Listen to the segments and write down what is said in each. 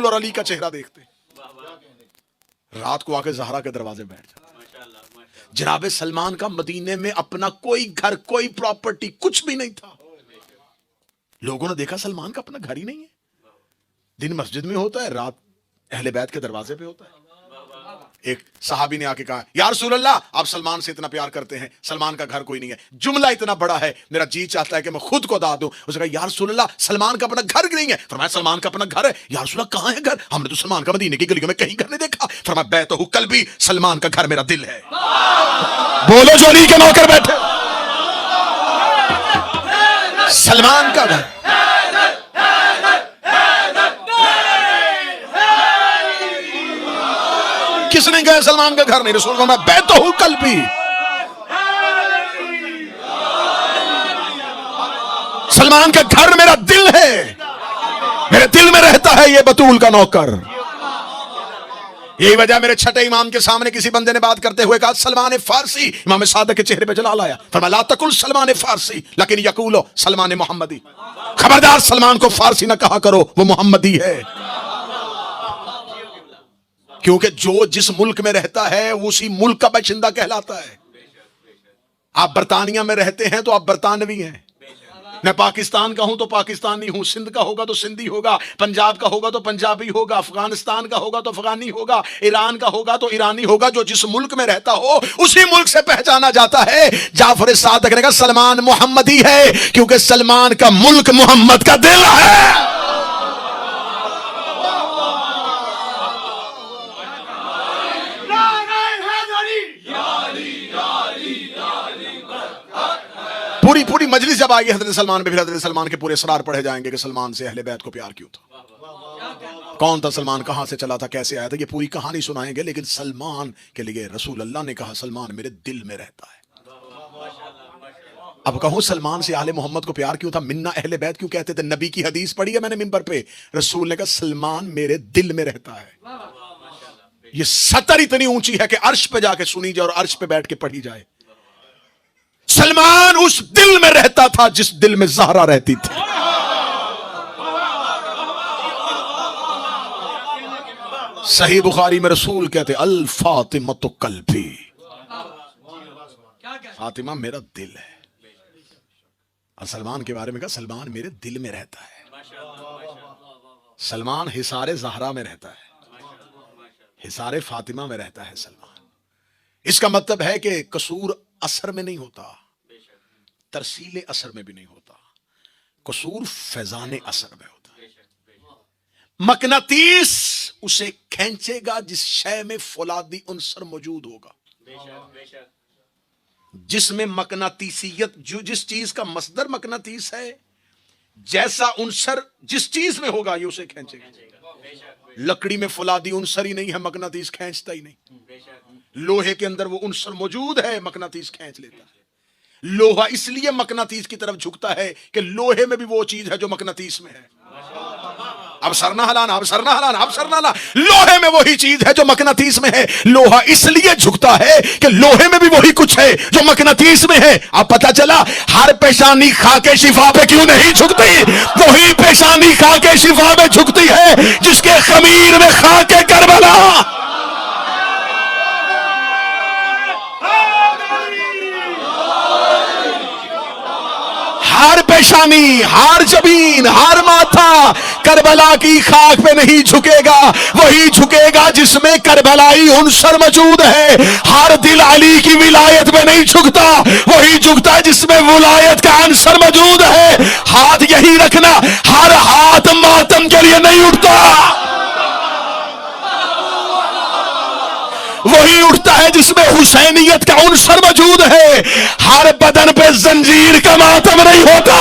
और अली का चेहरा देखते, रात को आके ज़हरा के दरवाजे बैठ जाते। जनाब सलमान का मदीने में अपना कोई घर, कोई प्रॉपर्टी, कुछ भी नहीं था। लोगों ने देखा सलमान का अपना घर ही नहीं है। दिन मस्जिद में होता है, रात अहले बैत के दरवाजे पे होता है। एक सहाबी ने आके कहा, या रसूल अल्लाह, आप सलमान से इतना प्यार करते हैं, सलमान का घर कोई नहीं है, जुमला इतना बड़ा है, मेरा जी चाहता है कि मैं खुद को दाद दूं। उसने कहा, या रसूल अल्लाह, सलमान का अपना घर नहीं है। फरमाया, सलमान का अपना घर है। या रसूल अल्लाह, कहां है घर? हमने तो सलमान का मदीने की गलियों में कहीं घर नहीं देखा। फरमाया, बैतहु क़ल्बी, सलमान का घर मेरा दिल है। बोलो जो अली के नौकर बैठे, सलमान का घर। किसने कहा सलमान का घर नहीं? रसूल का बैतहु क़ल्बी, सलमान का घर मेरा दिल है, मेरे दिल में रहता है ये बतूल का नौकर। यही वजह मेरे छठे इमाम के सामने किसी बंदे ने बात करते हुए कहा, सलमान फारसी। इमाम सादक के चेहरे पे जलाल आया। फरमाया, ला तकुल सलमान फारसी लेकिन यकूलो सलमान मोहम्मदी। खबरदार, सलमान को फारसी ना कहा करो, वो मोहम्मदी है। क्योंकि जो जिस मुल्क में रहता है उसी मुल्क का बाशिंदा कहलाता है। आप बरतानिया में रहते हैं तो आप बरतानवी हैं। मैं पाकिस्तान का हूं तो पाकिस्तानी हूं, सिंध का होगा तो सिंधी होगा, पंजाब का होगा तो पंजाबी होगा, अफगानिस्तान का होगा तो अफगानी होगा, ईरान का होगा तो ईरानी होगा। जो जिस मुल्क में रहता हो उसी मुल्क से पहचाना जाता है। जाफर सादिक ने कहा, सलमान मोहम्मदी है क्योंकि सलमान का मुल्क मोहम्मद का दिल है। पूरी पूरी मजलिस जब आएगी हजरत सलमान पे, फिर हजरत सलमान के पूरे असरार पढ़े जाएंगे कि सलमान से अहले बैत को प्यार क्यों था, कौन था सलमान, कहां से चला था, कैसे आया था। ये पूरी कहानी सुनाएंगे। लेकिन सलमान के लिए रसूल अल्लाह ने कहा, सलमान मेरे दिल में रहता है। अब कहूं सलमान से आले मोहम्मद को प्यार क्यों था, मिन्ना अहले बैत क्यों कहते थे। नबी की हदीस पढ़ी है मैंने मिंबर पे, रसूल ने कहा सलमान मेरे दिल में रहता है। ये सतर इतनी ऊंची है कि अर्श पे जाके सुनी जाए और अर्श पे बैठ के पढ़ी जाए। सलमान उस दिल में रहता था जिस दिल में ज़हरा रहती थी। सही बुखारी में रसूल कहते, अल फातिमतु क़ल्बी, फातिमा मेरा दिल है। और सलमान के बारे में कहा, सलमान मेरे दिल में रहता है। सलमान हिसारे ज़हरा में रहता है, हिसारे फातिमा में रहता है सलमान। इसका मतलब है कि कसूर असर में नहीं होता, तरसीले असर में भी नहीं होता, कसूर फैजाने असर में होता है। मकनातीस उसे खींचेगा जिस शय में फौलादी उनसर मौजूद होगा। जिसमें मकनातीसियत, जो जिस चीज का मसदर मकनातीस है, जैसा उनसर जिस चीज में होगा ये उसे खींचेगा। लकड़ी में फौलादी उनसर ही नहीं है, मकनातीस खींचता ही नहीं। लोहे के अंदर वो उनसर मौजूद है, मकनातीस खींच लेता है। लोहा इसलिए मकनातीस की तरफ झुकता है कि लोहे में भी वो चीज है जो मकनातीस में है। अब सरना हलाना, अब सरना हलाना, अब सरना हलाना। लोहे में वही चीज है जो मकनातीस में है। लोहा इसलिए झुकता है कि लोहे में भी वही कुछ है जो मकनातीस में है। अब पता चला हर पेशानी खा के शिफा पे क्यों नहीं झुकती। वही पेशानी खा के शिफा पे झुकती है जिसके खमीर में खा के करबला। हर पेशानी, हर जबीन, हर माथा करबला की खाक पे नहीं झुकेगा। वही झुकेगा जिसमें करबलाई उनसर मौजूद है। हर दिल अली की विलायत में नहीं झुकता, वही झुकता है जिसमें विलायत का अंसर मौजूद है। हाथ यही रखना, हर हाथ मातम के लिए नहीं उठता, वही उठता है जिसमें हुसैनियत का उनसर मौजूद है। हर बदन पे जंजीर का मातम नहीं होता।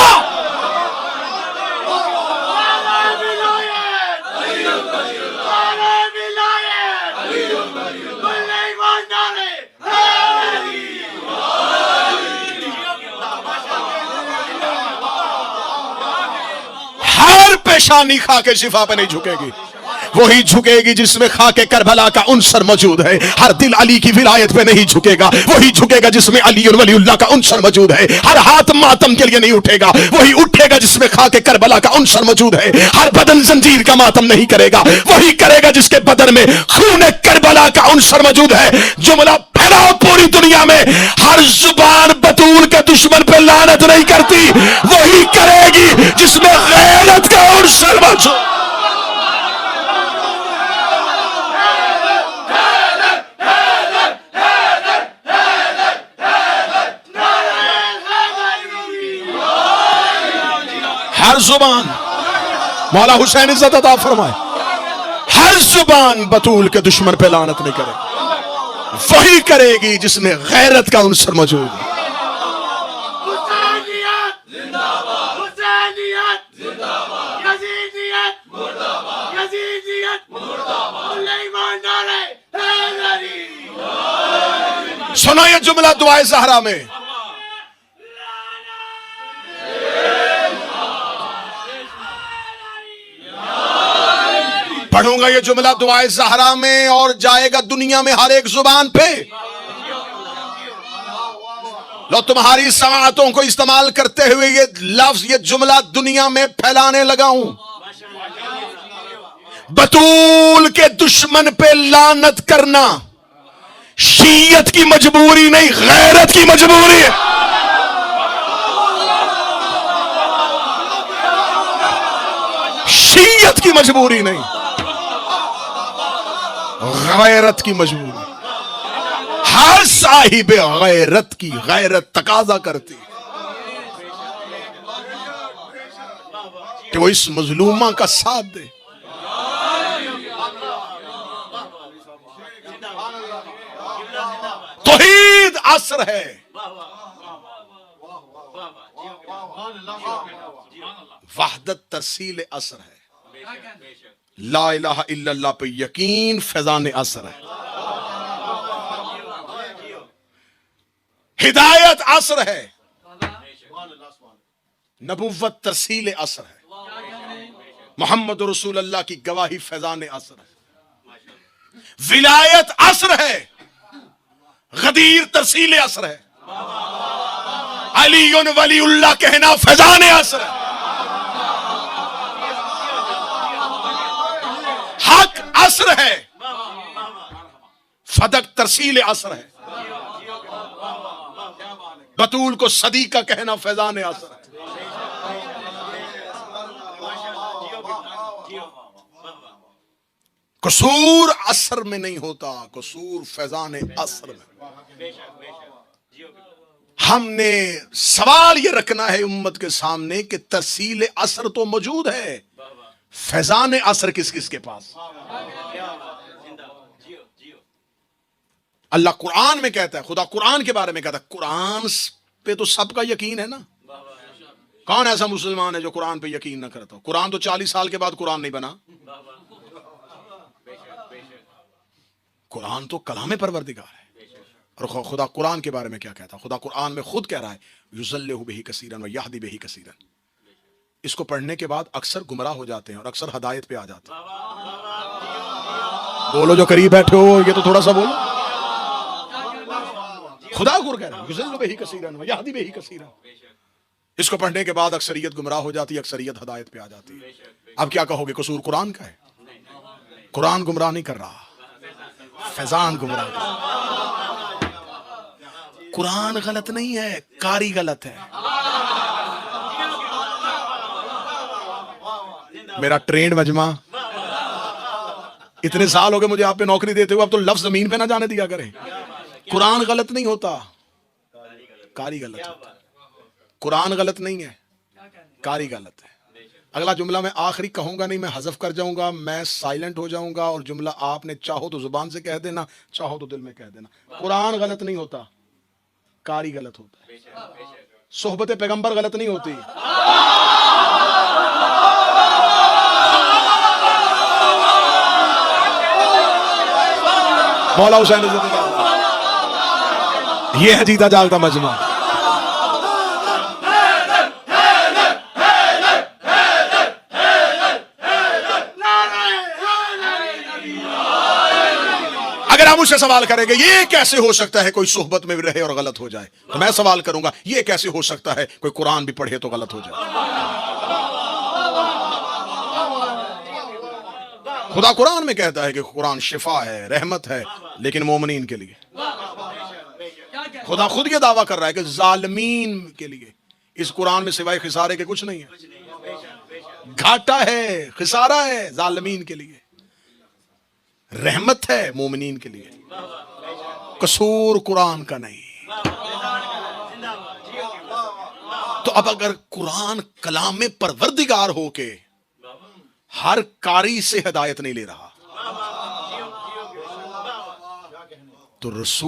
हर पेशानी खा के शिफा पे नहीं झुकेगी। वही झुकेगी जिसमें खाके करबला का उनसर मौजूद है। हर दिल अली की विलायत पे नहीं झुकेगा, वही झुकेगा जिसमें अली और वलीउल्लाह का उनसर मौजूद है। हर हाथ मातम के लिए नहीं उठेगा, वही उठेगा जिसमें खाके करबला का उनसर मौजूद है। हर बदन जंजीर का मातम नहीं करेगा, वही करेगा जिसके बदन में खून करबला का उनसर मौजूद है। जुमला फैलाओ पूरी दुनिया में, हर जुबान बतूल के दुश्मन पे लानत नहीं करती, वही करेगी जिसमें गैरत का उनसर मौजूद। हर जुबान, मौला हुसैन इज्जत अता फरमाए, हर जुबान बतूल के दुश्मन पे लानत नहीं करेगी, वही करेगी जिसमें गैरत का उनसर मौजूद है। सुनो ये जुमला दुआए ज़हरा में, पढ़ूंगा ये जुमला दुआए ज़हरा में और जाएगा दुनिया में हर एक जुबान पे। लो तुम्हारी समातों को इस्तेमाल करते हुए ये लफ्ज, ये जुमला दुनिया में फैलाने लगा हूं। बतूल के दुश्मन पे लानत करना शीयत की मजबूरी नहीं, गैरत की मजबूरी है। शीयत की मजबूरी नहीं, गैरत की मजबूरी। हर साहिब गैरत की गैरत तकाजा करती कि वो इस मजलूमा का साथ दे। तौहीद असर है, वहदत तरसील असर है, ला इलाहा इल्लल्लाह पे यकीन फैजान असर है, हिदायत असर है, नबुव्वत तरसील असर है, मोहम्मद रसूल अल्लाह की गवाही फैजान असर है, विलायत असर है, गदीर तरसील असर है, अली वलीउल्लाह कहना फैजान असर है, हक असर है, फदक तरसील असर है, बतूल को सदी का कहना फैजान असर है। कसूर असर में नहीं होता, कसूर फैजान असर में। हमने सवाल ये रखना है उम्मत के सामने कि तरसील असर तो मौजूद है, फैजान असर किस किस के पास? अल्लाह कुरान में कहता है, खुदा कुरान के बारे में कहता है, कुरान पे तो सबका यकीन है ना। कौन ऐसा मुसलमान है जो कुरान पे यकीन ना करता हो? कुरान तो 40 साल के बाद कुरान नहीं बना। कुरान तो कलाम परवरदिगार है। और खुदा कुरान के बारे में क्या कहता है? खुदा कुरान में खुद कह रहा है, युज़ल्लिहु बिही कसीरन व यहदी बिही कसीरन। इसको पढ़ने के बाद अक्सर गुमराह हो जाते हैं और अक्सर हदायत पे आ जाते हैं। बोलो जो करीब बैठे हो, ये तो थोड़ा सा बोलो। खुदा गुर कह रहा है, युज़ल्लिहु बिही कसीरन व यहदी बिही कसीरन। इसको पढ़ने के बाद अक्सरियत गुमराह हो जाती है, अक्सरियत हदायत पे आ जाती है। अब क्या कहोगे, कसूर कुरान का है? कुरान गुमराह नहीं कर रहा, फैजान गुमराह कर रहा। कुरान गलत नहीं है, कारी गलत है। मेरा ट्रेंड मजमा, इतने साल हो गए मुझे आप पे नौकरी देते हुए, अब तो लफ्ज जमीन पे ना जाने दिया करें। कुरान गलत नहीं होता, कारी गलत होता। कुरान गलत नहीं है, कारी गलत है। अगला जुमला मैं आखिरी कहूंगा नहीं, मैं हज़फ कर जाऊंगा, मैं साइलेंट हो जाऊंगा और जुमला आपने चाहो तो जुबान से कह देना, चाहो तो दिल में कह देना। कुरान गलत नहीं होता, कारी गलत होता है। सोहबत पैगंबर गलत नहीं होती। मौला हुसैन ये है जीता जागता मजमा। आप मुझसे सवाल करेंगे ये कैसे हो सकता है कोई सोहबत में भी रहे और गलत हो जाए, तो मैं सवाल करूंगा ये कैसे हो सकता है कोई कुरान भी पढ़े तो गलत हो जाए। खुदा कुरान में कहता है कि कुरान शिफा है, रहमत है, लेकिन मोमिनीन के लिए। खुदा खुद ये दावा कर रहा है कि जालिमीन के लिए इस कुरान में सिवाय खिसारे के कुछ नहीं है। घाटा है, खिसारा है जालिमीन के लिए, रहमत है मोमिनीन के लिए। कसूर कुरान का नहीं। तो अब अगर कुरान कलाम में परवरदिगार होके हर कारी से हिदायत नहीं ले रहा, तो रसूल